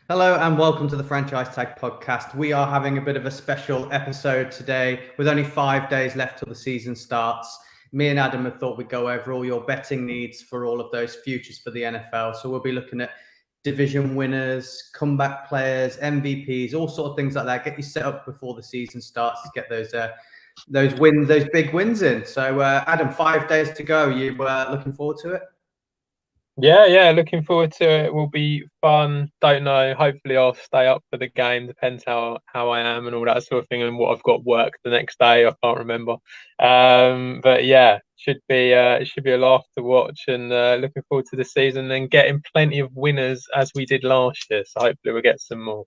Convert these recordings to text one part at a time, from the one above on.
Hello and welcome to the Franchise Tag Podcast. We are having a bit of a special episode today with only 5 days left till the season starts. Me and Adam have thought we'd go over all your betting needs for all of those futures for the NFL. So we'll be looking at division winners, comeback players, MVPs, all sort of things like that. Get you set up before the season starts to get those big wins in. So Adam, 5 days to go. You looking forward to it? Yeah, looking forward to it. It will be fun. Don't know. Hopefully, I'll stay up for the game. Depends how I am and all that sort of thing, and what I've got work the next day. I can't remember. But yeah, it should be a laugh to watch, and looking forward to the season and getting plenty of winners as we did last year. So hopefully, we'll get some more.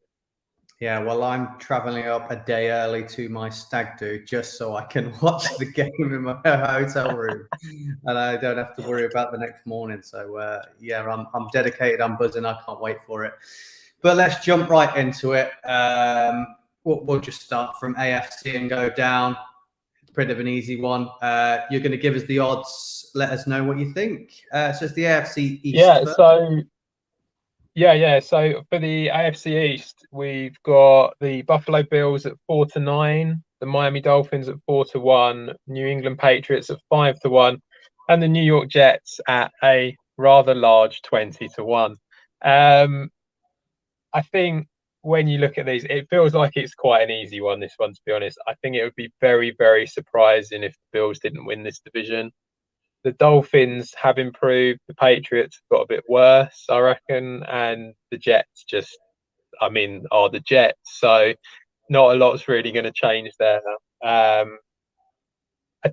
Yeah, well, I'm traveling up a day early to my stag do just so I can watch the game in my hotel room, and I don't have to worry about the next morning. So yeah, I'm dedicated. I'm buzzing. I can't wait for it. But let's jump right into it. We'll just start from AFC and go down. It's a bit of an easy one. You're going to give us the odds. Let us know what you think. So it's the AFC East. Yeah. First. So for the AFC East, we've got the Buffalo Bills at 4-9, the Miami Dolphins at 4-1, New England Patriots at 5-1, and the New York Jets at a rather large 20-1. I think when you look at these, it feels like it's quite an easy one, this one, to be honest. I think it would be very, very surprising if the Bills didn't win this division. The Dolphins have improved. The Patriots have got a bit worse, I reckon, and the Jets are the Jets. So not a lot's really going to change there. I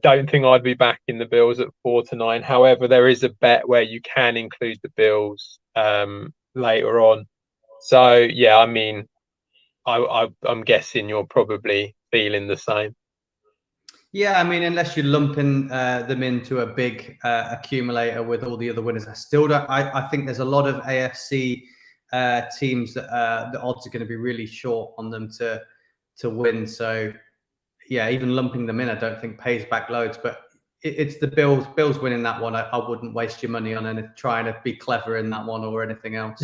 don't think I'd be backing the Bills at 4-9. However, there is a bet where you can include the Bills later on. So yeah, I'm guessing you're probably feeling the same. Yeah, I mean, unless you're lumping them into a big accumulator with all the other winners, I still don't. I think there's a lot of AFC teams that the odds are going to be really short on them to win. So yeah, even lumping them in, I don't think pays back loads. But it's the Bills. Bills winning that one. I wouldn't waste your money on and trying to be clever in that one or anything else.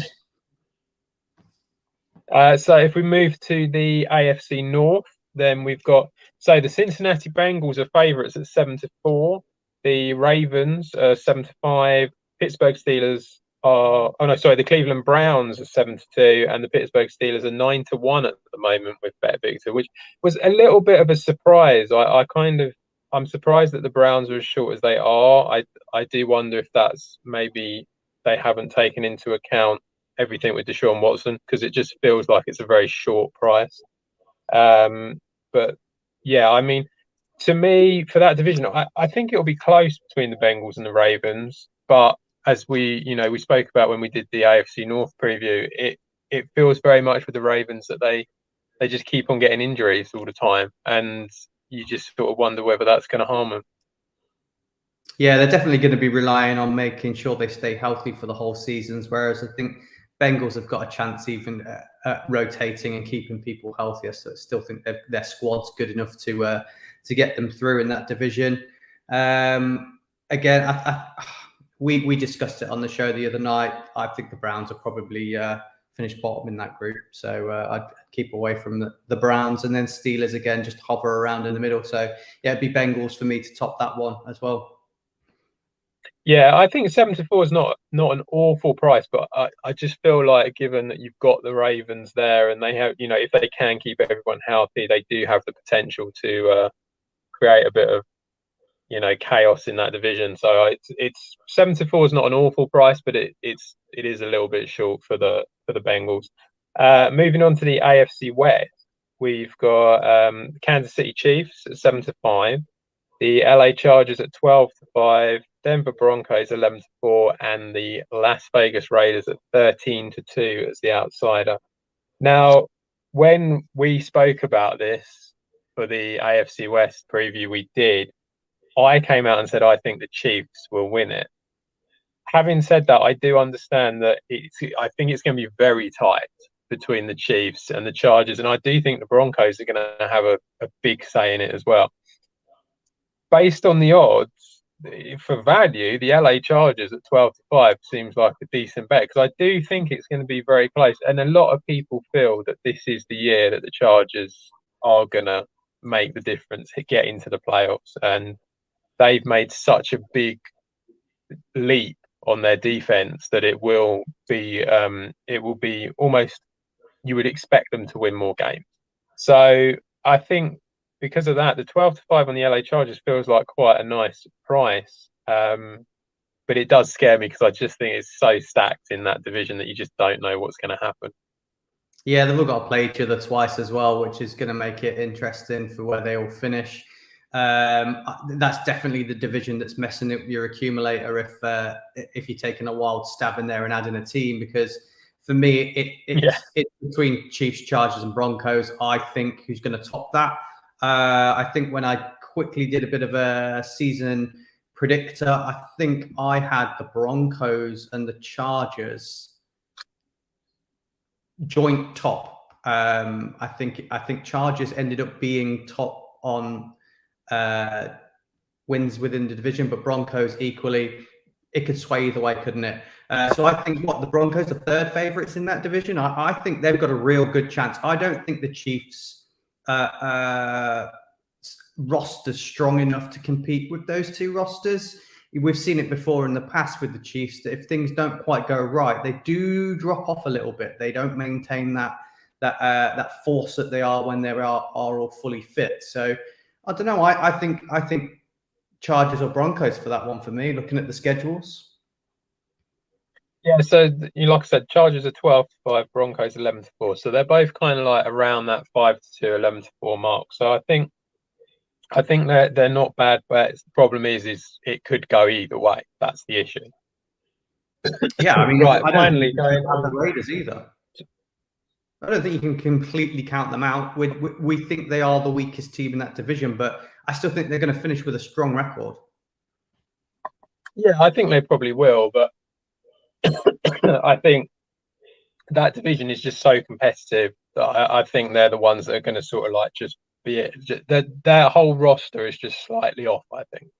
So if we move to the AFC North, then we've got the Cincinnati Bengals are favourites at 7-4. The Ravens are 7-5. Pittsburgh Steelers the Cleveland Browns are 7-2, and the Pittsburgh Steelers are 9-1 at the moment with Bet Victor, which was a little bit of a surprise. I'm surprised that the Browns are as short as they are. I do wonder if that's maybe they haven't taken into account everything with Deshaun Watson, because it just feels like it's a very short price. But yeah, I mean, to me, for that division, I think it'll be close between the Bengals and the Ravens. But as we spoke about when we did the AFC North preview, it feels very much with the Ravens that they just keep on getting injuries all the time, and you just sort of wonder whether that's going to harm them. Yeah, they're definitely going to be relying on making sure they stay healthy for the whole seasons, whereas I think Bengals have got a chance even at rotating and keeping people healthier. So I still think their squad's good enough to get them through in that division. Again, we discussed it on the show the other night. I think the Browns are probably finish bottom in that group. So I'd keep away from the Browns, and then Steelers again, just hover around in the middle. So yeah, it'd be Bengals for me to top that one as well. Yeah, I think 7-4 is not an awful price, but I just feel like, given that you've got the Ravens there and they have, if they can keep everyone healthy, they do have the potential to create a bit of, chaos in that division. So it's 7-4 is not an awful price, but it is a little bit short for the Bengals. Moving on to the AFC West, we've got Kansas City Chiefs at 7-5, the LA Chargers at 12-5. Denver Broncos 11-4, and the Las Vegas Raiders at 13-2 as the outsider. Now, when we spoke about this for the AFC West preview I came out and said I think the Chiefs will win it. Having said that, I do understand that I think it's going to be very tight between the Chiefs and the Chargers, and I do think the Broncos are going to have a big say in it as well. Based on the odds, for value, the LA Chargers at 12-5 seems like a decent bet, because I do think it's going to be very close. And a lot of people feel that this is the year that the Chargers are going to make the difference, get into the playoffs. And they've made such a big leap on their defense that it will be almost, you would expect them to win more games. So I think because of that, the 12-5 on the LA Chargers feels like quite a nice price. But it does scare me, because I just think it's so stacked in that division that you just don't know what's going to happen. Yeah, they've all got to play each other twice as well, which is going to make it interesting for where they all finish. That's definitely the division that's messing up your accumulator if you're taking a wild stab in there and adding a team, because for me it's between Chiefs, Chargers, and Broncos. I think who's going to top that. I think when I quickly did a bit of a season predictor, I think I had the Broncos and the Chargers joint top. I think Chargers ended up being top on wins within the division, but Broncos equally. It could sway either way, couldn't it? So I think the Broncos are third favourites in that division. I think they've got a real good chance. I don't think the Chiefs roster's strong enough to compete with those two rosters. We've seen it before in the past with the Chiefs, that if things don't quite go right, they do drop off a little bit. They don't maintain that force that they are when they are all fully fit. So I don't know. I think Chargers or Broncos for that one for me, looking at the schedules. Yeah, so like I said, Chargers are 12-5, Broncos 11-4. So they're both kind of like around that 5-2, 11-4 mark. So I think they're not bad bets. The problem is it could go either way. That's the issue. Yeah, I mean, right. I finally, don't have the Raiders either. I don't think you can completely count them out. We think they are the weakest team in that division, but I still think they're going to finish with a strong record. Yeah, I think they probably will, but I think that division is just so competitive that I think they're the ones that are going to sort of like just be it. Their whole roster is just slightly off, I think.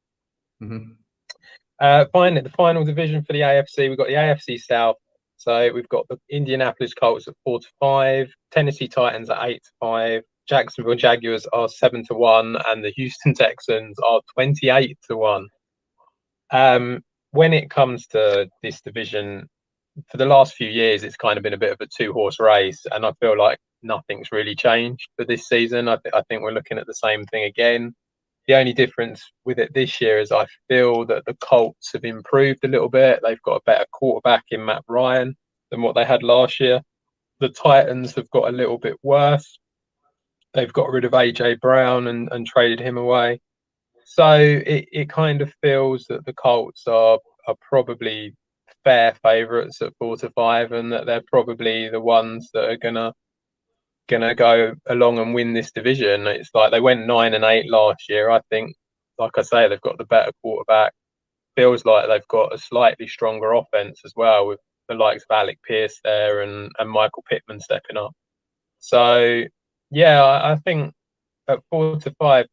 Mm-hmm. Finally, the final division for the AFC, we've got the AFC South. So we've got the Indianapolis Colts at 4-5, Tennessee Titans at 8-5, Jacksonville Jaguars are 7-1, and the Houston Texans are 28-1. When it comes to this division, for the last few years, it's kind of been a bit of a two-horse race, and I feel like nothing's really changed for this season. I think we're looking at the same thing again. The only difference with it this year is I feel that the Colts have improved a little bit. They've got a better quarterback in Matt Ryan than what they had last year. The Titans have got a little bit worse. They've got rid of AJ Brown and traded him away. So it kind of feels that the Colts are probably fair favourites at 4-5, and that they're probably the ones that are gonna go along and win this division. It's like they went 9-8 last year. I think, like I say, they've got the better quarterback. Feels like they've got a slightly stronger offense as well, with the likes of Alec Pierce there and Michael Pittman stepping up. So yeah, I think at 4-5,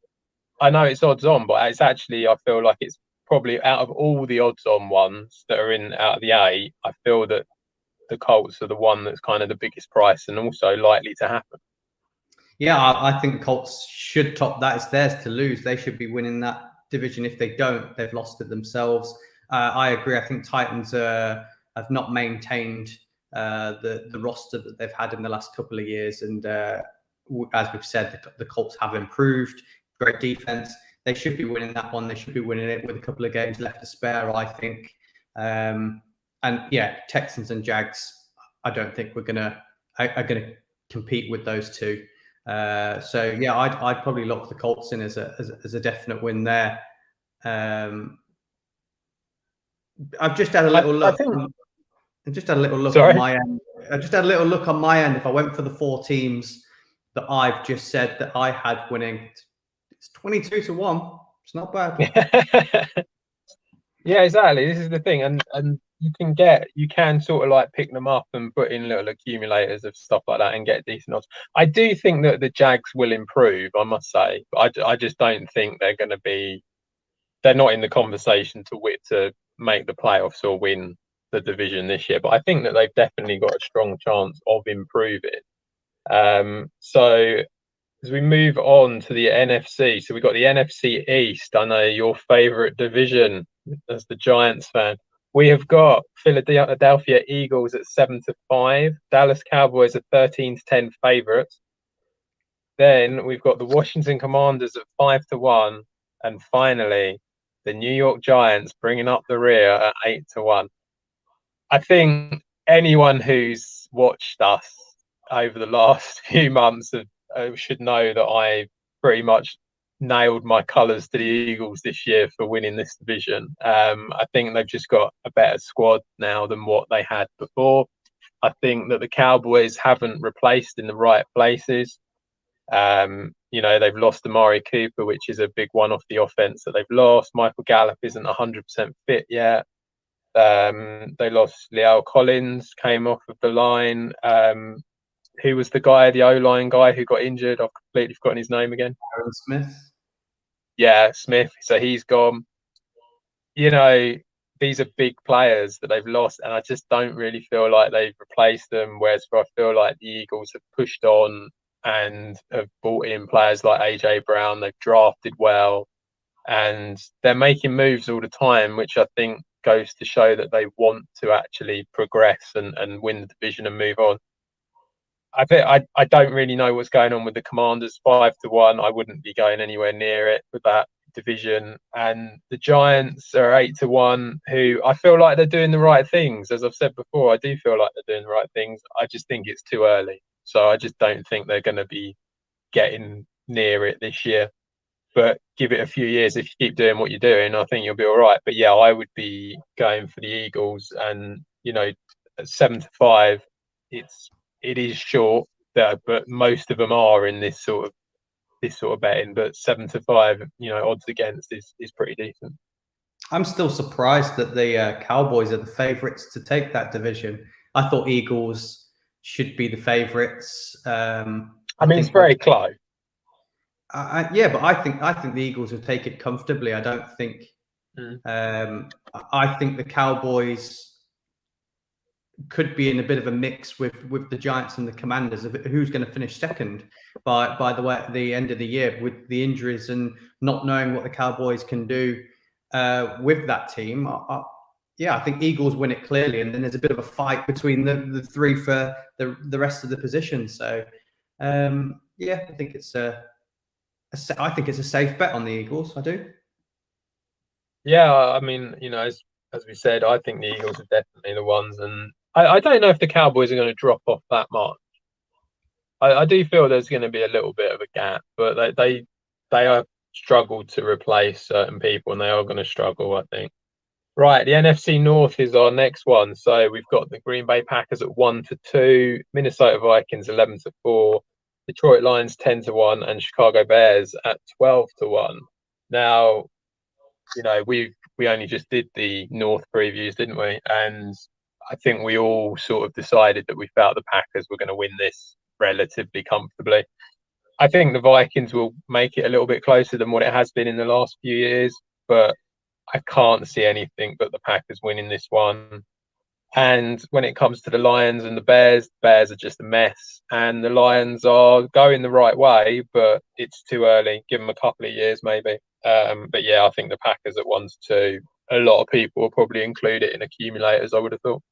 I know it's odds on, but it's actually, I feel like it's probably out of all the odds on ones that are out of the eight, I feel that the Colts are the one that's kind of the biggest price and also likely to happen. Yeah, I think Colts should top that. It's theirs to lose. They should be winning that division. If they don't, they've lost it themselves. I agree. I think Titans have not maintained the roster that they've had in the last couple of years. And as we've said, the Colts have improved. Great defense. They should be winning that one. They should be winning it with a couple of games left to spare, I think. And yeah, Texans and Jags, I don't think are gonna compete with those two. So yeah, I'd probably lock the Colts in as a definite win there. I've just had a little look. I just had a little look on my end. I just had a little look on my end. If I went for the four teams that I've just said that I had winning, it's 22-1. It's not bad. Yeah, exactly. This is the thing, and you can sort of like pick them up and put in little accumulators of stuff like that and get decent odds. I do think that the Jags will improve, I must say, but I just don't think they're going to be they're not in the conversation to make the playoffs or win the division this year. But I think that they've definitely got a strong chance of improving. So as we move on to the NFC, so we've got the NFC East. I know your favorite division as the Giants fan. We have got Philadelphia Eagles at 7-5, Dallas Cowboys at 13-10 favorites. Then we've got the Washington Commanders at 5-1, and finally the New York Giants bringing up the rear at 8-1. I think anyone who's watched us over the last few months should know that I pretty much nailed my colours to the Eagles this year for winning this division. I think they've just got a better squad now than what they had before. I think that the Cowboys haven't replaced in the right places. They've lost Amari Cooper, which is a big one off the offense that they've lost. Michael Gallup isn't 100% fit yet. They lost La'el Collins, came off of the line. Who was the guy, the O-line guy who got injured? I've completely forgotten his name again. Aaron Smith. Yeah, Smith. So he's gone. These are big players that they've lost, and I just don't really feel like they've replaced them. Whereas I feel like the Eagles have pushed on and have brought in players like AJ Brown. They've drafted well, and they're making moves all the time, which I think goes to show that they want to actually progress and win the division and move on. I don't really know what's going on with the Commanders. 5-1. I wouldn't be going anywhere near it with that division. And the Giants are 8-1, who I feel like they're doing the right things. As I've said before, I do feel like they're doing the right things. I just think it's too early. So I just don't think they're going to be getting near it this year. But give it a few years. If you keep doing what you're doing, I think you'll be all right. But yeah, I would be going for the Eagles. And at 7-5, it is short, but most of them are in this sort of betting. But 7-5, odds against is pretty decent. I'm still surprised that the Cowboys are the favourites to take that division. I thought Eagles should be the favourites. I mean, it's very close. Yeah, but I think the Eagles will take it comfortably. I don't think. I think the Cowboys could be in a bit of a mix with the Giants and the Commanders of who's going to finish second by the end of the year, with the injuries and not knowing what the Cowboys can do with that team. I think Eagles win it clearly, and then there's a bit of a fight between the three for the rest of the positions. So I think it's I think it's a safe bet on the Eagles. I do. Yeah, I mean, as we said, I think the Eagles are definitely the ones, and I don't know if the Cowboys are going to drop off that much. I do feel there's going to be a little bit of a gap, but they have struggled to replace certain people, and they are going to struggle, I think. Right, the NFC North is our next one. So we've got the Green Bay Packers at 1-2, Minnesota Vikings 11-4, Detroit Lions 10-1, and Chicago Bears at 12-1. Now, we only just did the North previews, didn't we? And I think we all sort of decided that we felt the Packers were going to win this relatively comfortably. I think the Vikings will make it a little bit closer than what it has been in the last few years, but I can't see anything but the Packers winning this one. And when it comes to the Lions and the Bears are just a mess. And the Lions are going the right way, but it's too early. Give them a couple of years, maybe. But yeah, I think the Packers at 1-2. A lot of people will probably include it in accumulators, I would have thought.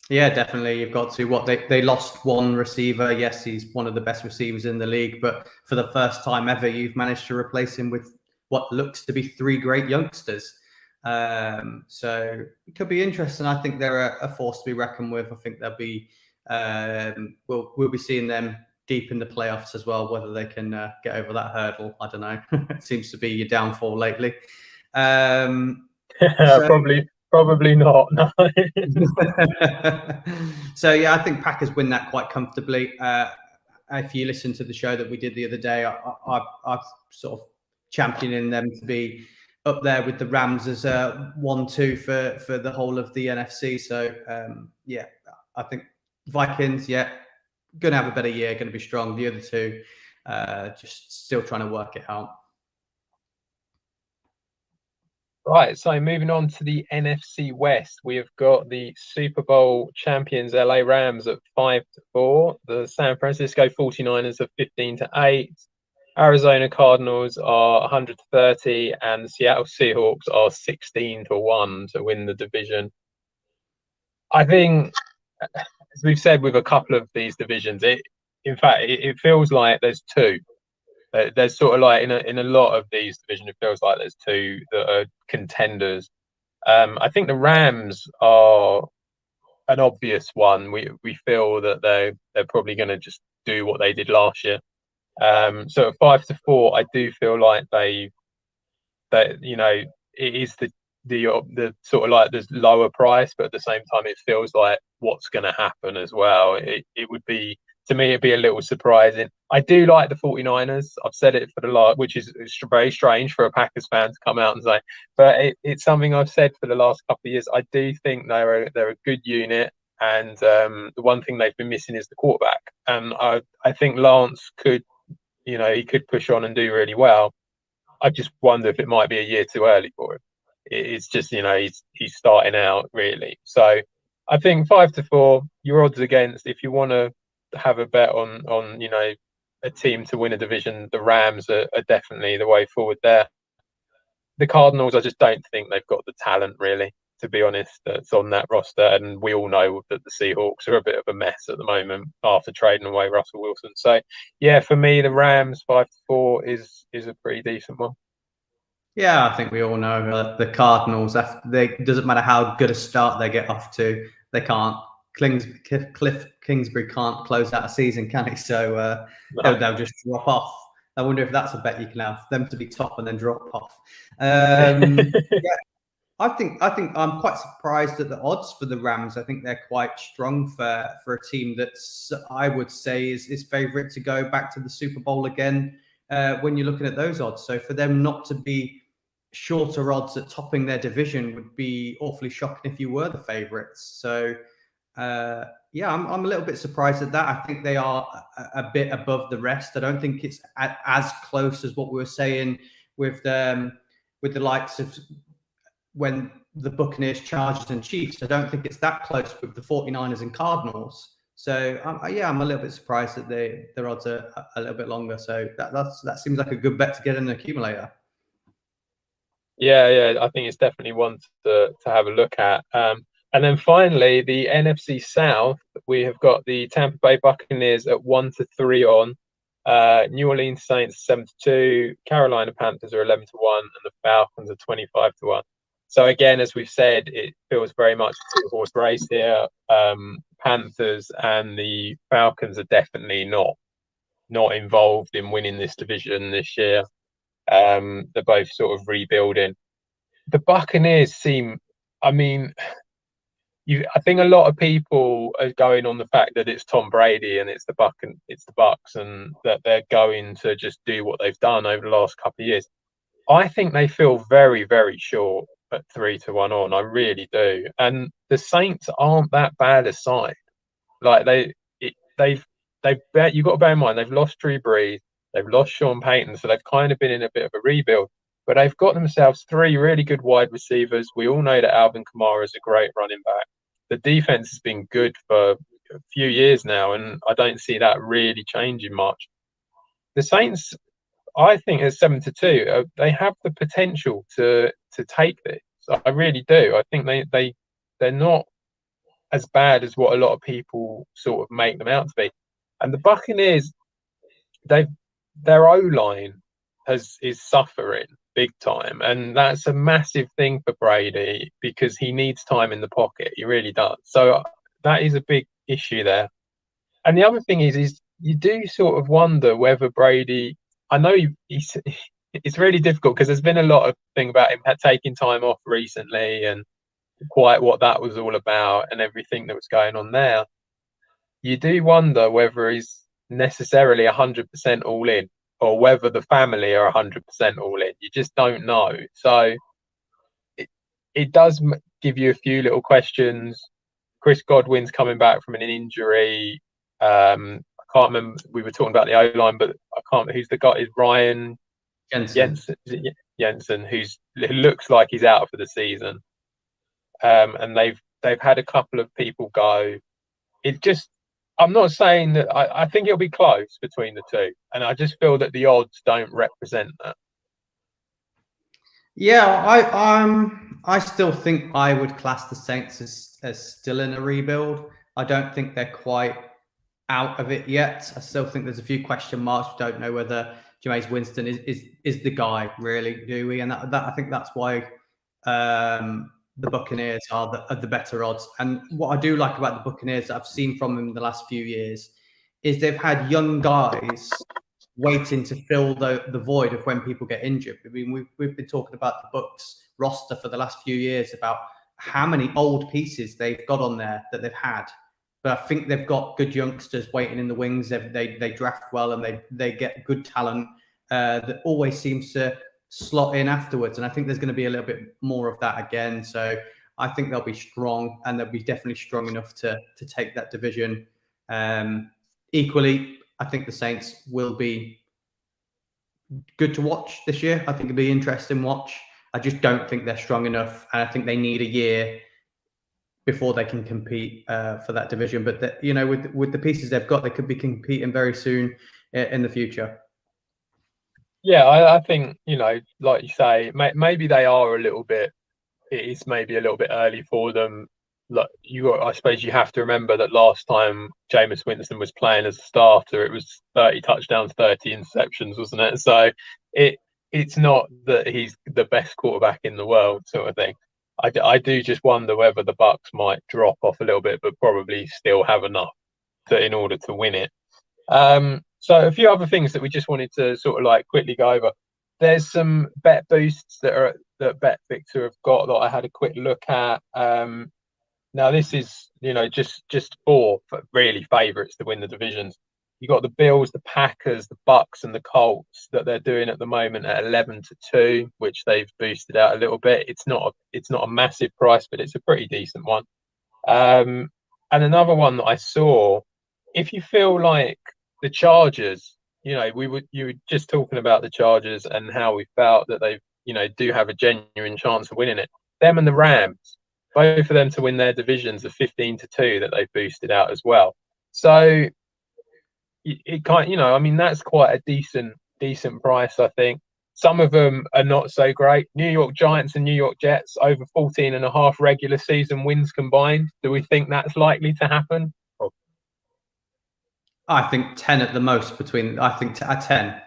Yeah, definitely. You've got to. They lost one receiver. Yes, he's one of the best receivers in the league. But for the first time ever, you've managed to replace him with what looks to be three great youngsters. So it could be interesting. I think they're a force to be reckoned with. I think they'll be. We'll be seeing them deep in the playoffs as well. Whether they can get over that hurdle, I don't know. It seems to be your downfall lately. Probably not. No. So yeah, I think Packers win that quite comfortably. If you listen to the show that we did the other day, I've sort of championing them to be up there with the Rams as 1-2 for the whole of the NFC. So I think Vikings, going to have a better year, going to be strong. The other two, just still trying to work it out. Right, so moving on to the NFC West, we have got the Super Bowl champions LA Rams at 5-4, the San Francisco 49ers are 15-8, Arizona Cardinals are 130, and the Seattle Seahawks are 16-1 to win the division. I think, as we've said with a couple of these divisions, in fact it feels like there's two. There's sort of like in a lot of these divisions, it feels like there's two that are contenders. I think the Rams are an obvious one. We feel that they're probably going to just do what they did last year. So at 5-4, I do feel like that it is the sort of like the lower price, but at the same time it feels like what's going to happen as well. It would be, to me, it'd be a little surprising. I do like the 49ers. I've said it for the last, which is very strange for a Packers fan to come out and say, but it's something I've said for the last couple of years. I do think they're a good unit, and the one thing they've been missing is the quarterback. And I think Lance could, he could push on and do really well. I just wonder if it might be a year too early for him. It's just, he's starting out really. So I think 5-4, your odds against, if you want to have a bet on a team to win a division, the Rams are definitely the way forward there. The Cardinals, I just don't think they've got the talent really, to be honest, that's on that roster. And we all know that the Seahawks are a bit of a mess at the moment after trading away Russell Wilson. So yeah, for me, the Rams 5-4 is a pretty decent one. Yeah, I think we all know that the Cardinals, doesn't matter how good a start they get off to, they can't. Cliff Kingsbury can't close out a season, can he? So they'll just drop off. I wonder if that's a bet you can have, them to be top and then drop off. Yeah, I think I'm quite surprised at the odds for the Rams. I think they're quite strong for a team that's, I would say, is favourite to go back to the Super Bowl again. When you're looking at those odds, so for them not to be shorter odds at topping their division would be awfully shocking if you were the favourites. So yeah, I'm a little bit surprised at that. I think they are a bit above the rest. I don't think it's as close as what we were saying with the likes of when the Buccaneers, Chargers, and Chiefs. I don't think it's that close with the 49ers and Cardinals. So yeah, I'm a little bit surprised that their odds are a little bit longer. So that seems like a good bet to get in an accumulator. Yeah, I think it's definitely one to have a look at. And then finally, the NFC South, we have got the Tampa Bay Buccaneers at 1-3 on. New Orleans Saints 7-2, Carolina Panthers are 11-1, and the Falcons are 25-1. So again, as we've said, it feels very much a two-horse race here. Panthers and the Falcons are definitely not involved in winning this division this year. They're both sort of rebuilding. The Buccaneers seem, I mean, I think a lot of people are going on the fact that it's Tom Brady and it's the Bucs, and that they're going to just do what they've done over the last couple of years. I think they feel very, very short at 3-1 on. I really do. And the Saints aren't that bad a side. Like you've got to bear in mind they've lost Drew Brees, they've lost Sean Payton, so they've kind of been in a bit of a rebuild. But they've got themselves three really good wide receivers. We all know that Alvin Kamara is a great running back. The defense has been good for a few years now, and I don't see that really changing much. The Saints, I think, at 7-2, they have the potential to take this. I really do. I think they're not as bad as what a lot of people sort of make them out to be. And the Buccaneers, their O-line is suffering big time, and that's a massive thing for Brady because he needs time in the pocket. He really does. So that is a big issue there. And the other thing is you do sort of wonder whether Brady. I know it's really difficult because there's been a lot of thing about him taking time off recently and quite what that was all about and everything that was going on there. You do wonder whether he's necessarily 100% all in, or whether the family are 100% all in. You just don't know. So it does give you a few little questions. Chris Godwin's coming back from an injury. I can't remember. We were talking about the O-line, but I can't. Who's the guy? Is Ryan Jensen? Jensen, who looks like he's out for the season. And they've had a couple of people go. I'm not saying that I think it'll be close between the two, and I just feel that the odds don't represent that. Yeah, I still think I would class the Saints as still in a rebuild. I don't think they're quite out of it yet. I still think there's a few question marks. We don't know whether Jameis Winston is the guy, really, do we? And that I think that's why the Buccaneers are the better odds. And what I do like about the Buccaneers that I've seen from them in the last few years is they've had young guys waiting to fill the void of when people get injured. I mean, we've been talking about the Bucs roster for the last few years about how many old pieces they've got on there that they've had. But I think they've got good youngsters waiting in the wings. They draft well and they get good talent that always seems to slot in afterwards. And I think there's going to be a little bit more of that again. So I think they'll be strong, and they'll be definitely strong enough to take that division. Equally, I think the Saints will be good to watch this year. I think it'll be an interesting watch. I just don't think they're strong enough, and I think they need a year before they can compete for that division. But with the pieces they've got, they could be competing very soon in the future. Yeah, I think, like you say, maybe they are a little bit. It is maybe a little bit early for them. Like I suppose you have to remember that last time Jameis Winston was playing as a starter, it was 30 touchdowns, 30 interceptions, wasn't it? So it's not that he's the best quarterback in the world, sort of thing. I do just wonder whether the Bucs might drop off a little bit, but probably still have enough in order to win it. So a few other things that we just wanted to sort of like quickly go over. There's some bet boosts that BetVictor have got that I had a quick look at. Now this is just four really favourites to win the divisions. You got the Bills, the Packers, the Bucks, and the Colts that they're doing at the moment at 11-2, which they've boosted out a little bit. It's not a massive price, but it's a pretty decent one. And another one that I saw, if you feel like the Chargers, you were just talking about the Chargers and how we felt that they do have a genuine chance of winning it. Them and the Rams, both of them to win their divisions are 15-2 that they've boosted out as well. So it can't, I mean, that's quite a decent price, I think. Some of them are not so great. New York Giants and New York Jets over 14.5 regular season wins combined. Do we think that's likely to happen? I think 10 at the most at 10.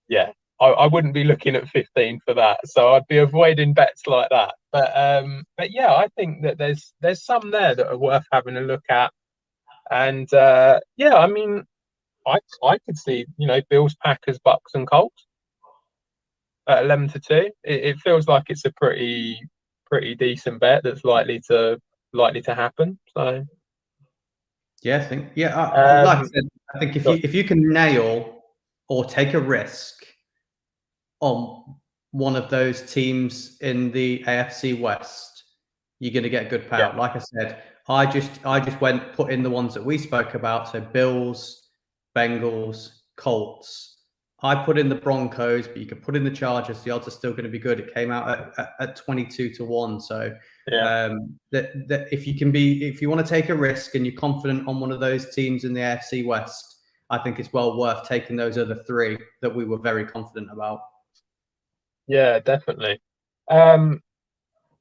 Yeah, I wouldn't be looking at 15 for that. So I'd be avoiding bets like that. But yeah, I think that there's some there that are worth having a look at. And yeah, I mean, I could see, Bills, Packers, Bucks, and Colts at 11-2. It feels like it's a pretty decent bet that's likely to happen. So yeah, I think like I said, I think if you can nail or take a risk on one of those teams in the AFC West, you're going to get a good payout. Yeah. Like I said, I just put in the ones that we spoke about. So Bills, Bengals, Colts. I put in the Broncos, but you could put in the Chargers. The odds are still going to be good. It came out at 22-1. So yeah. If you want to take a risk and you're confident on one of those teams in the AFC West, I think it's well worth taking those other three that we were very confident about. Yeah, definitely.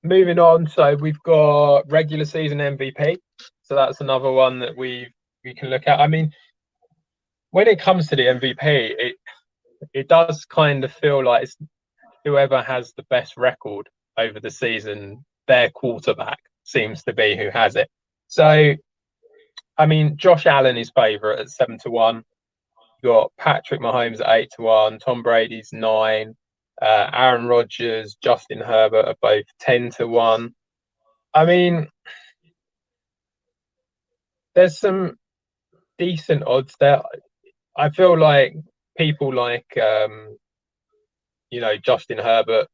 Moving on, so we've got regular season MVP. So that's another one that we can look at. I mean, when it comes to the MVP, it does kind of feel like it's whoever has the best record over the season, their quarterback seems to be who has it. So, I mean, Josh Allen is favourite at 7-1. You got Patrick Mahomes at 8-1. Tom Brady's 9. Aaron Rodgers, Justin Herbert are both 10-1. I mean, there's some decent odds there. I feel like people like, Justin Herbert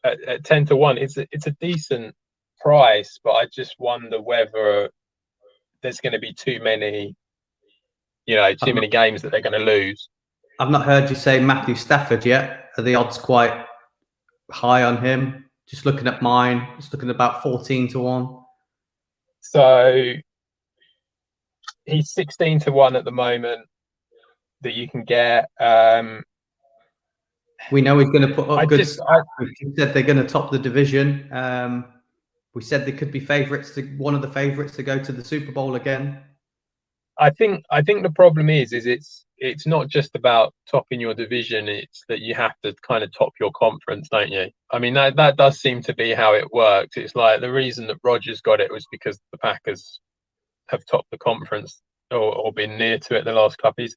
at 10-1. It's a decent price, but I just wonder whether there's going to be too many games that they're going to lose. I've not heard you say Matthew Stafford yet. Are the odds quite high on him? Just looking at mine, just looking at about 14-1. So he's 16-1 at the moment that you can get. We know he's going to put up good stats. We said they're going to top the division. We said they could be favourites, one of the favourites to go to the Super Bowl again. I think the problem is it's not just about topping your division. It's that you have to kind of top your conference, don't you? I mean, that does seem to be how it works. It's like the reason that Rodgers got it was because the Packers have topped the conference or been near to it the last couple of years.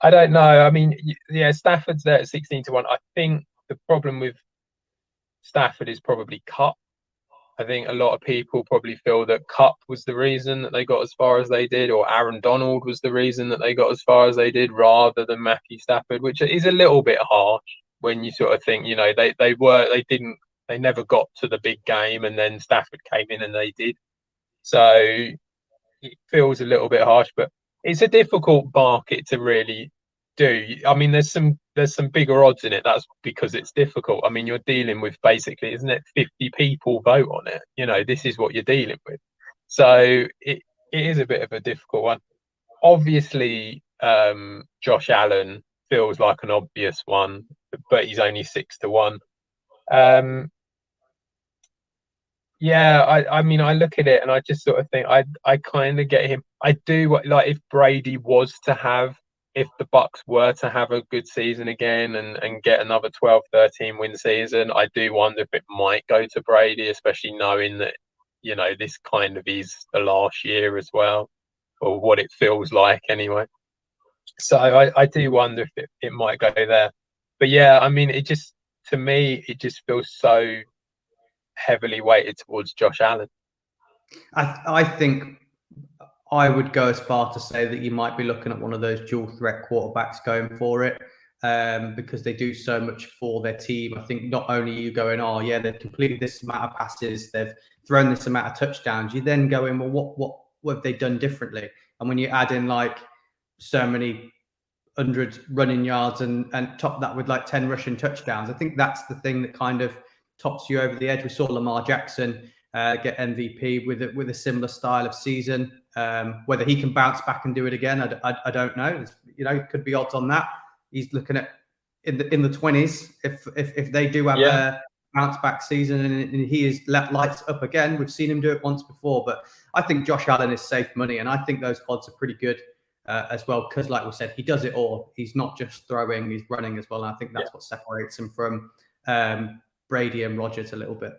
I don't know. I mean, yeah, Stafford's there at 16-1. I think the problem with Stafford is probably Cup. I think a lot of people probably feel that Cup was the reason that they got as far as they did, or Aaron Donald was the reason that they got as far as they did, rather than Matthew Stafford, which is a little bit harsh when you sort of think, you know, they never got to the big game, and then Stafford came in and they did. So it feels a little bit harsh, but it's a difficult market to really do. I mean, there's some bigger odds in it. That's because it's difficult. I mean, you're dealing with basically, isn't it, 50 people vote on it? You know, this is what you're dealing with. So it is a bit of a difficult one. Obviously, Josh Allen feels like an obvious one, but he's only 6-1. Yeah, I mean, I look at it and I just sort of think I kind of get him. I do like if Brady was to have, if the Bucks were to have a good season again and get another 12-13 win season, I do wonder if it might go to Brady, especially knowing that, you know, this kind of is the last year as well, or what it feels like anyway. So I do wonder if it might go there. But yeah, I mean, to me, it just feels so heavily weighted towards Josh Allen. I think I would go as far to say that you might be looking at one of those dual threat quarterbacks going for it, because they do so much for their team. I think not only you going, oh yeah, they've completed this amount of passes, they've thrown this amount of touchdowns. You then go in, well, what have they done differently? And when you add in like so many 100 running yards and top that with like 10 rushing touchdowns, I think that's the thing that kind of tops you over the edge. We saw Lamar Jackson get MVP with a similar style of season. Whether he can bounce back and do it again, I don't know. You know, it could be odds on that. He's looking at in the 20s. If they do have a bounce back season and he is lights up again, we've seen him do it once before. But I think Josh Allen is safe money, and I think those odds are pretty good as well, because like we said, he does it all. He's not just throwing, he's running as well. And I think that's what separates him from Brady and Rodgers a little bit.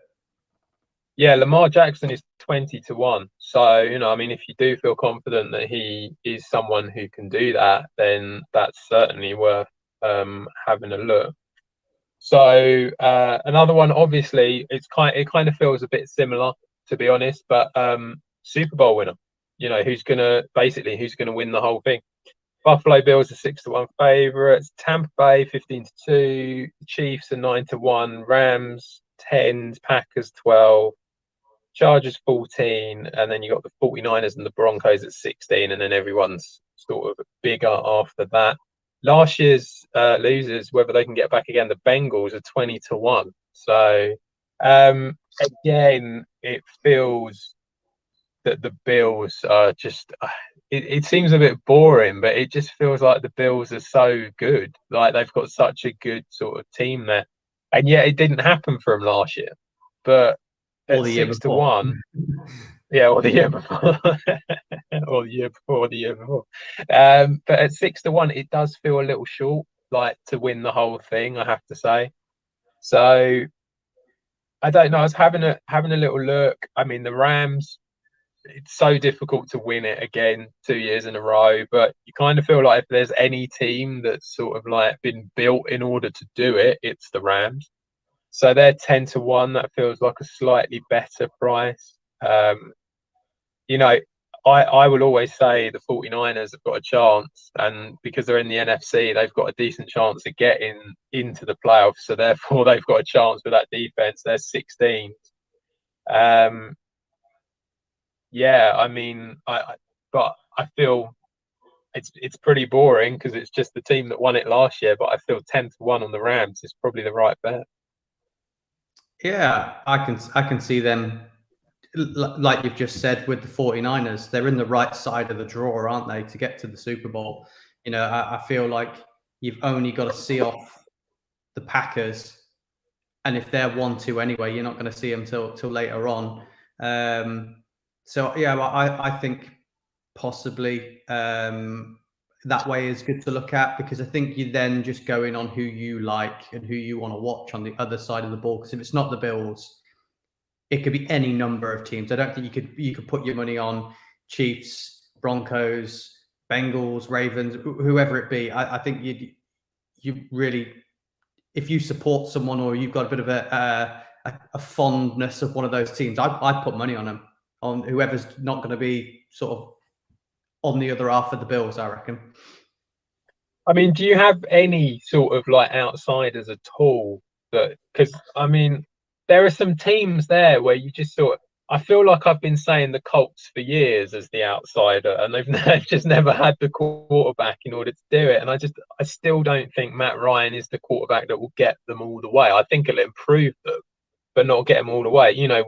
Yeah, Lamar Jackson is 20-1. So, you know, I mean, if you do feel confident that he is someone who can do that, then that's certainly worth having a look. So another one, obviously, it kind of feels a bit similar, to be honest, but Super Bowl winner. You know, who's gonna win the whole thing? Buffalo Bills are 6-1 favourites. Tampa Bay 15-2. Chiefs are 9-1. Rams 10. Packers 12. Chargers 14, and then you got the 49ers and the Broncos at 16, and then everyone's sort of bigger after that. Last year's losers, whether they can get back again, the Bengals are 20-1. So again, it feels that the Bills are just. It seems a bit boring, but it just feels like the Bills are so good. Like they've got such a good sort of team there, and yet it didn't happen for them last year. But at 6-1, yeah, or the year before, or the year before. But at 6-1, it does feel a little short, like to win the whole thing, I have to say. So I don't know. I was having a little look. I mean, the Rams, it's so difficult to win it again 2 years in a row, but you kind of feel like if there's any team that's sort of like been built in order to do it, it's the Rams. So they're 10-1. That feels like a slightly better price. You know, I will always say the 49ers have got a chance, and because they're in the NFC, they've got a decent chance of getting into the playoffs. So therefore, they've got a chance with that defense. They're 16. Yeah, I mean, but I feel it's pretty boring because it's just the team that won it last year. But I feel 10-1 on the Rams is probably the right bet. Yeah, I can see them, like you've just said, with the 49ers. They're in the right side of the draw, aren't they, to get to the Super Bowl? You know, I feel like you've only got to see off the Packers, and if they're 1-2 anyway, you're not going to see them till later on. So yeah, well, I think possibly that way is good to look at, because I think you then just go in on who you like and who you want to watch on the other side of the ball. Because if it's not the Bills, it could be any number of teams. I don't think you could put your money on Chiefs, Broncos, Bengals, Ravens, whoever it be. I think you really, if you support someone or you've got a bit of a fondness of one of those teams, I'd put money on them, on whoever's not going to be sort of on the other half of the Bills, I reckon. I mean, do you have any sort of like outsiders at all? Because I mean, there are some teams there where you just sort of, I feel like I've been saying the Colts for years as the outsider, and they've just never had the quarterback in order to do it. And I still don't think Matt Ryan is the quarterback that will get them all the way. I think it'll improve them, but not get them all the way. You know,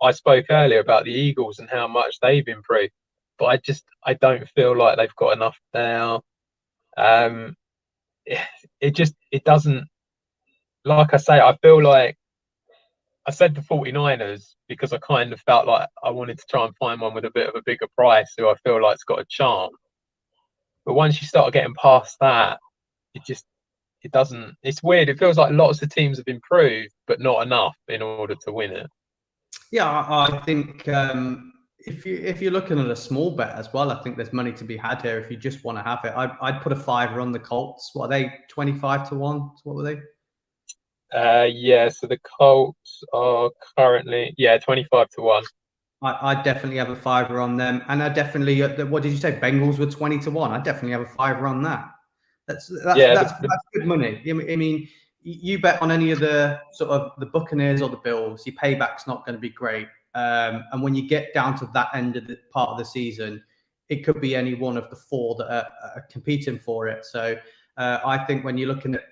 I spoke earlier about the Eagles and how much they've improved, but I don't feel like they've got enough now. It doesn't, like I say, I feel like I said the 49ers because I kind of felt like I wanted to try and find one with a bit of a bigger price who I feel like's got a chance. But once you start getting past that, it doesn't, it's weird. It feels like lots of teams have improved, but not enough in order to win it. Yeah, I think if you're looking at a small bet as well, I think there's money to be had here if you just want to have it. I'd put a fiver on the Colts. What are they, 25-1? What were they? Yeah, so the Colts are currently 25-1. I definitely have a fiver on them, and I definitely. What did you say? Bengals were 20-1. I definitely have a fiver on that. That's good money. I mean, you bet on any of the sort of the Buccaneers or the Bills, your payback's not going to be great. And when you get down to that end of the part of the season, it could be any one of the four that are competing for it. So I think when you're looking at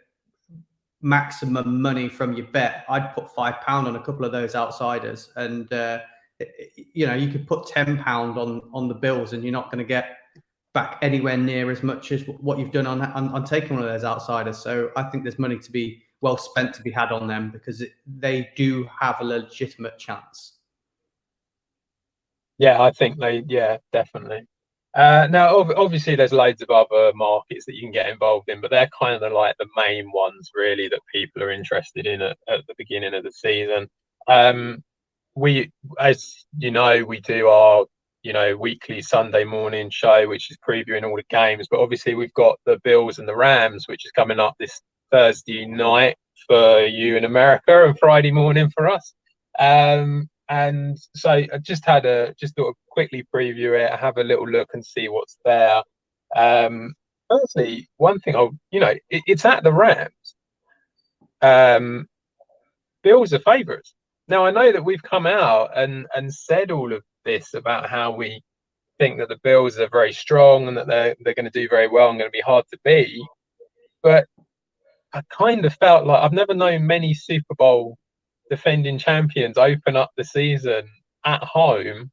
maximum money from your bet, I'd put £5 on a couple of those outsiders, and you know, you could put £10 on the Bills, and you're not going to get back anywhere near as much as what you've done on taking one of those outsiders. So I think there's money to be well spent to be had on them, because they do have a legitimate chance. Yeah, I think definitely. Now, obviously, there's loads of other markets that you can get involved in, but they're kind of like the main ones, really, that people are interested in at the beginning of the season. We, as you know, we do our weekly Sunday morning show, which is previewing all the games. But obviously, we've got the Bills and the Rams, which is coming up this Thursday night for you in America and Friday morning for us. And so I just thought of quickly preview it, have a little look and see what's there. Firstly, one thing it's at the Rams. Bills are favourites. Now, I know that we've come out and said all of this about how we think that the Bills are very strong and that they're going to do very well and going to be hard to beat. But I kind of felt like I've never known many Super Bowl defending champions open up the season at home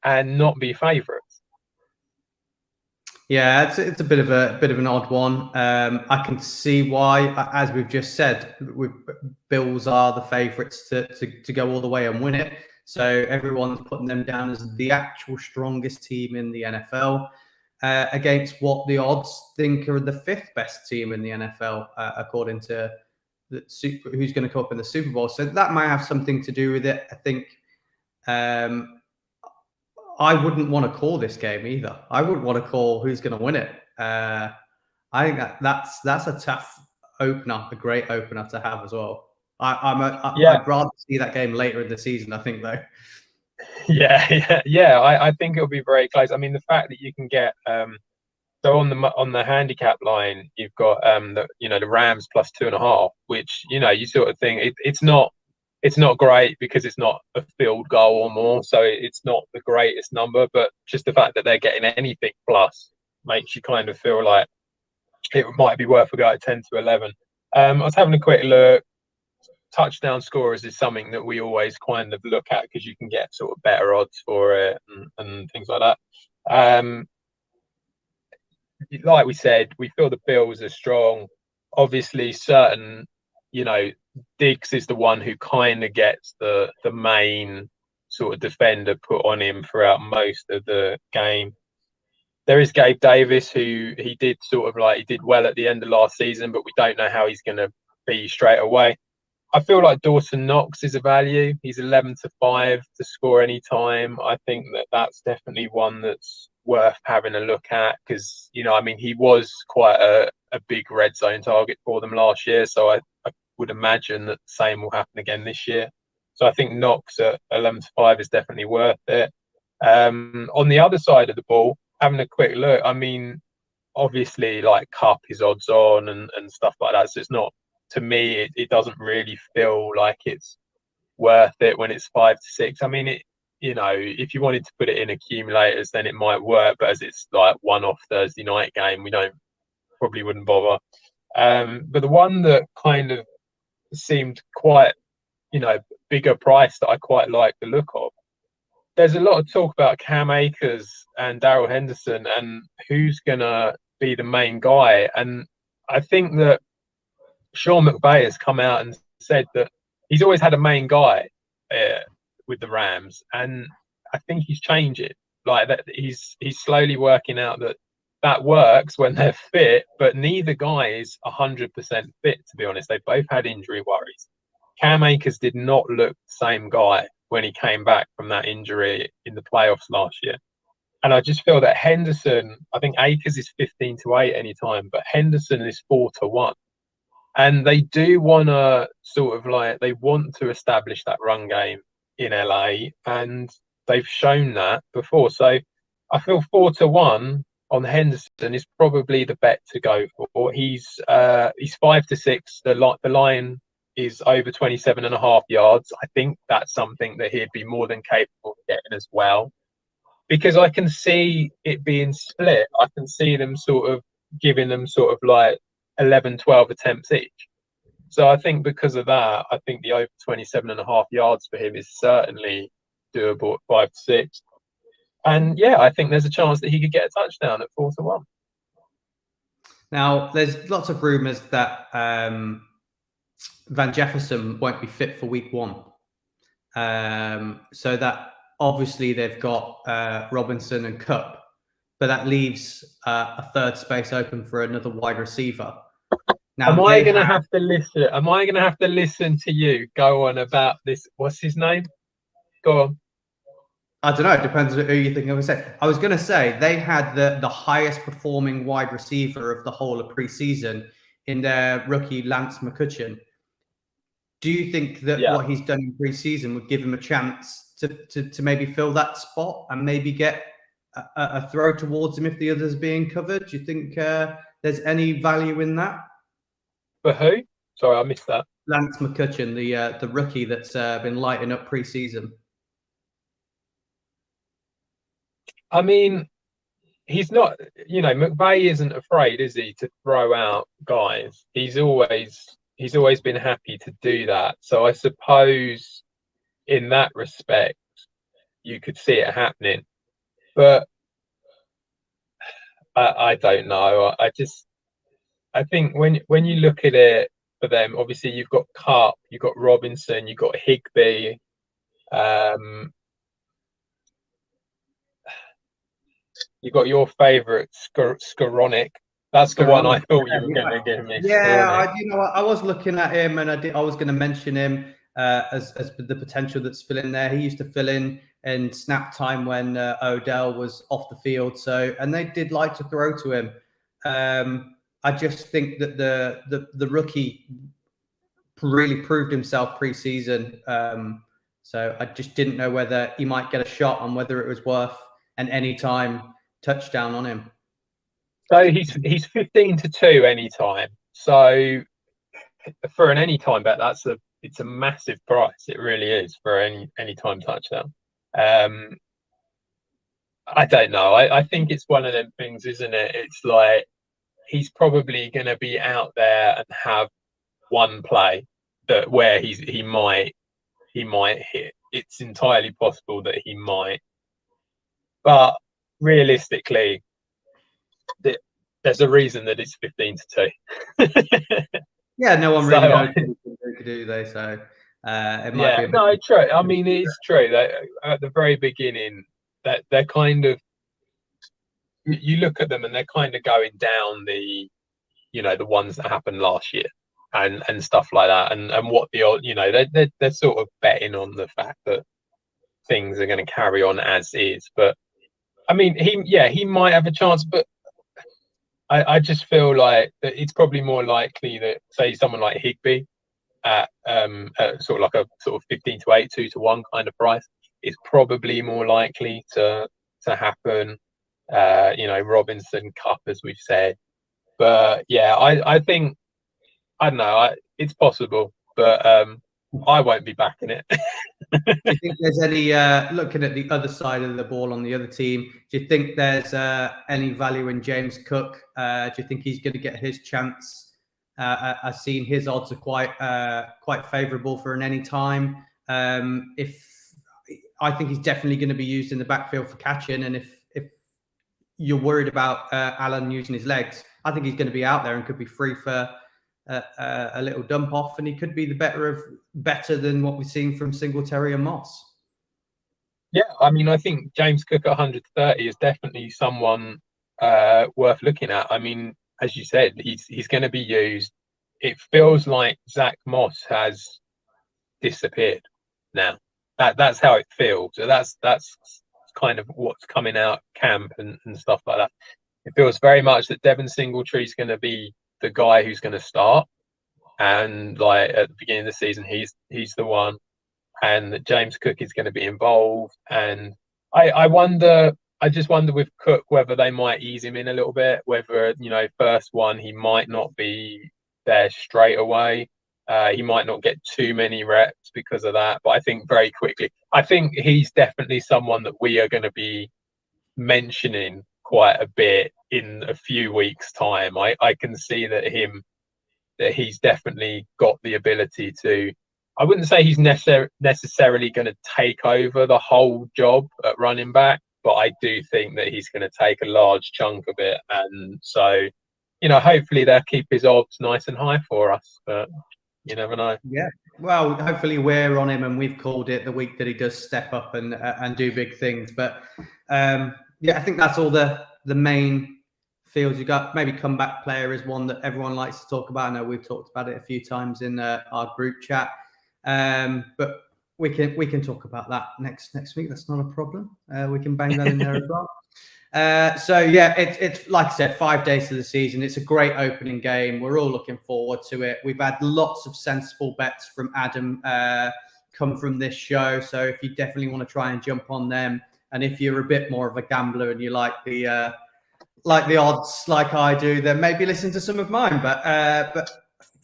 and not be favourites. Yeah, it's a bit of an odd one. I can see why, as we've just said, Bills are the favourites to go all the way and win it. So everyone's putting them down as the actual strongest team in the NFL, against what the odds think are the fifth best team in the NFL, according to who's going to come up in the Super Bowl. So that might have something to do with it. I think I wouldn't want to call this game either. I wouldn't want to call who's going to win it. I think that's a tough opener, a great opener to have as well. I'd rather see that game later in the season, I think, though. Yeah. I think it'll be very close. I mean, the fact that you can get so on the handicap line, you've got the Rams plus 2.5, which you sort of think it's not great because it's not a field goal or more, so it's not the greatest number. But just the fact that they're getting anything plus makes you kind of feel like it might be worth a go at 10 to 11. I was having a quick look. Touchdown scorers is something that we always kind of look at because you can get sort of better odds for it and things like that. Like we said, we feel the Bills are strong. Obviously, certain, Diggs is the one who kind of gets the main sort of defender put on him throughout most of the game. There is Gabe Davis, who he did well at the end of last season, but we don't know how he's going to be straight away. I feel like Dawson Knox is a value. He's 11 to 5 to score any time. I think that's definitely one that's worth having a look at because, he was quite a big red zone target for them last year. So I would imagine that the same will happen again this year. So I think Knox at 11 to 5 is definitely worth it. On the other side of the ball, having a quick look, obviously like Cup is odds on and stuff like that. So it's not, to me, it doesn't really feel like it's worth it when it's 5 to 6. If you wanted to put it in accumulators, then it might work. But as it's like one-off Thursday night game, probably wouldn't bother. But the one that kind of seemed quite, bigger price that I quite like the look of. There's a lot of talk about Cam Akers and Darrell Henderson and who's going to be the main guy. And I think that Sean McVay has come out and said that he's always had a main guy with the Rams, and I think he's changed it. Like that, he's slowly working out that works when they're fit, but neither guy is 100% fit. To be honest, they both had injury worries. Cam Akers did not look the same guy when he came back from that injury in the playoffs last year. And I just feel that Henderson, I think Akers is 15 to 8 anytime, but Henderson is 4 to 1. And they do want to they want to establish that run game in LA, and they've shown that before. So I feel 4 to 1 on Henderson is probably the bet to go for. He's 5 to 6. The line is over 27.5 yards. I think that's something that he'd be more than capable of getting as well. Because I can see it being split. I can see them giving them 11, 12 attempts each. So I think because of that, I think the over 27.5 yards for him is certainly doable at 5 to 6. And yeah, I think there's a chance that he could get a touchdown at 4 to 1. Now, there's lots of rumours that Van Jefferson won't be fit for week 1. So that obviously they've got Robinson and Cup, but that leaves a third space open for another wide receiver. Now, am I going to have to listen to you go on about this? What's his name? Go on. I don't know. It depends on who you think I would say. I was going to say they had the highest performing wide receiver of the whole of preseason in their rookie Lance McCutcheon. Do you think that what he's done in preseason would give him a chance to maybe fill that spot and maybe get a throw towards him if the others are being covered? Do you think there's any value in that? For who? Sorry, I missed that. Lance McCutcheon, the rookie that's been lighting up preseason. He's not, McVay isn't afraid, is he, to throw out guys? He's always been happy to do that. So I suppose in that respect, you could see it happening. But I don't know. I think when you look at it for them, obviously you've got Cup, you've got Robinson, you've got Higbee. You've got your favourite, Skoranek. That's the one I thought you were going to give me. Yeah, I was looking at him, and I was going to mention him as the potential that's fill in there. He used to fill in snap time when Odell was off the field. So, and they did like to throw to him. I just think that the rookie really proved himself preseason. So I just didn't know whether he might get a shot and whether it was worth an anytime touchdown on him. So he's 15 to 2 anytime. So for an anytime bet, it's a massive price. It really is for any anytime touchdown. I don't know. I think it's one of them things, isn't it? It's like he's probably going to be out there and have one play that where he might hit. It's entirely possible that he might, but realistically, there's a reason that it's 15-2. Yeah, no one So, really knows what he can do, they. So it might be a bit. no, true. I mean, it's true that at the very beginning, that they're kind of, you look at them and they're kind of going down the, the ones that happened last year and stuff like that, and what the they're sort of betting on the fact that things are going to carry on as is. But I mean, he might have a chance, but I just feel like that it's probably more likely that, say, someone like Higbee at sort of like a sort of 15-8, 2-1 kind of price is probably more likely to happen. Robinson Cup, as we've said. But yeah, I think, I don't know, it's possible, but I won't be backing it. Do you think there's any, looking at the other side of the ball on the other team, do you think there's any value in James Cook? Do you think he's going to get his chance? I've seen his odds are quite favourable for an any time. If I think he's definitely going to be used in the backfield for catching, and if you're worried about Allen using his legs, I think he's going to be out there and could be free for a little dump off, and he could be better than what we've seen from Singletary and Moss. Yeah, I mean, I think James Cook at 130 is definitely someone worth looking at. I mean, as you said, he's going to be used. It feels like Zach Moss has disappeared now. That's how it feels. So that's kind of what's coming out camp and stuff like that. It feels very much that Devin Singletary is going to be the guy who's going to start, and like at the beginning of the season, he's the one, and that James Cook is going to be involved. And I just wonder with Cook whether they might ease him in a little bit, whether first one he might not be there straight away. He might not get too many reps because of that, but I think very quickly, I think he's definitely someone that we are going to be mentioning quite a bit in a few weeks' time. I can see that he's definitely got the ability to. I wouldn't say he's necessarily going to take over the whole job at running back, but I do think that he's going to take a large chunk of it, and so hopefully they'll keep his odds nice and high for us. But you never know. Yeah. Well, hopefully we're on him and we've called it the week that he does step up and do big things. But yeah, I think that's all the main fields you got. Maybe comeback player is one that everyone likes to talk about. I know we've talked about it a few times in our group chat, but we can talk about that next week. That's not a problem. We can bang that in there as well. So yeah, it's like I said, 5 days to the season. It's a great opening game. We're all looking forward to it. We've had lots of sensible bets from Adam come from this show. So if you definitely want to try and jump on them, and if you're a bit more of a gambler and you like the odds like I do, then maybe listen to some of mine. But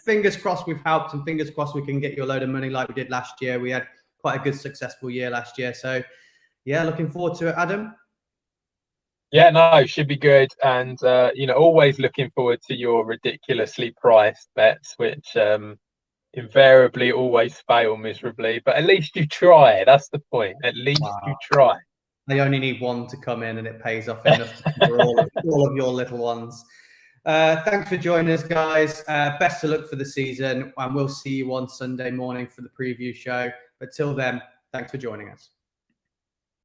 fingers crossed we've helped, and fingers crossed we can get you a load of money like we did last year. We had quite a good, successful year last year. So yeah, looking forward to it, Adam. Yeah, no, should be good. And, always looking forward to your ridiculously priced bets, which invariably always fail miserably. But at least you try. That's the point. At least you try. They only need one to come in and it pays off enough to cover all of your little ones. Thanks for joining us, guys. Best of luck for the season. And we'll see you on Sunday morning for the preview show. But till then, thanks for joining us.